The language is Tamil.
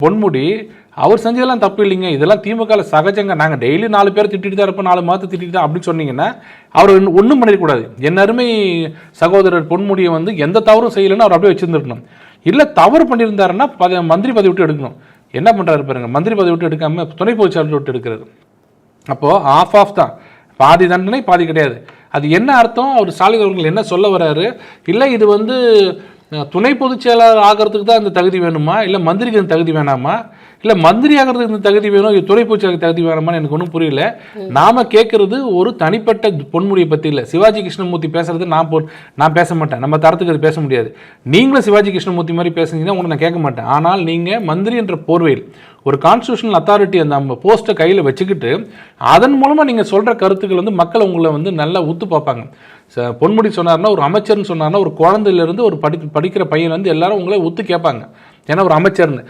பொன்முடி அவர் செஞ்சதெல்லாம் தப்பு இல்லைங்க, இதெல்லாம் திமுக சகஜங்க, நாங்கள் டெய்லி 4 பேர் திட்டிட்டு தான் இருப்போம், 4 மாதத்தை திட்டிட்டு தான் அப்படின்னு சொன்னீங்கன்னா அவர் ஒன்றும் பண்ணிடக்கூடாது. என் அருமை சகோதரர் பொன்முடியை வந்து எந்த தவறும் செய்யலைன்னு அவர் அப்படியே வச்சுருந்துருக்கணும். இல்லை தவறு பண்ணியிருந்தாருன்னா மந்திரி பதவி விட்டு எடுக்கணும். என்ன பண்ணுறாரு பாருங்க, மந்திரி பதவி விட்டு எடுக்காமல் துணை பொதுச்செயலாளர் விட்டு எடுக்கிறது. அப்போது ஆஃப் தான், பாதி தண்டனை பாதி கிடையாது. அது என்ன அர்த்தம்? அவர் ஸ்டாலின் அவர்கள் என்ன சொல்ல வர்றாரு? இல்லை இது வந்து துணை பொதுச் செயலாளர் ஆகிறதுக்கு தான் இந்த தகுதி வேணுமா, இல்லை மந்திரிக்கு இந்த தகுதி வேணாமா, இல்லை மந்திரி ஆகிறதுக்கு இந்த தகுதி வேணும், துணை பொதுச் செயலாளருக்கு தகுதி வேணாமான்னு எனக்கு ஒன்றும் புரியல. நாம கேட்கறது ஒரு தனிப்பட்ட பொன்முடியை பற்றி இல்லை. சிவாஜி கிருஷ்ணமூர்த்தி பேசுறது நான் பேச மாட்டேன், நம்ம தரத்துக்கு அது பேச முடியாது. நீங்களும் சிவாஜி கிருஷ்ணமூர்த்தி மாதிரி பேசுனீங்கன்னா உங்களை நான் கேட்க மாட்டேன். ஆனால் நீங்கள் மந்திரி என்ற போர்வையில் ஒரு கான்ஸ்டியூஷனல் அத்தாரிட்டி அந்த போஸ்ட்டை கையில் வச்சுக்கிட்டு அதன் மூலமாக நீங்கள் சொல்கிற கருத்துக்கள் வந்து மக்கள் உங்களை வந்து நல்லா உத்து பார்ப்பாங்க. பொன்முடி சொன்னார்னா, ஒரு அமைச்சர்னு சொன்னார்னா, ஒரு குழந்தையிலேருந்து ஒரு படிக்கிற பையன் வந்து எல்லாரும் உங்களை ஒத்து கேட்பாங்க, ஏன்னா ஒரு அமைச்சர்னு.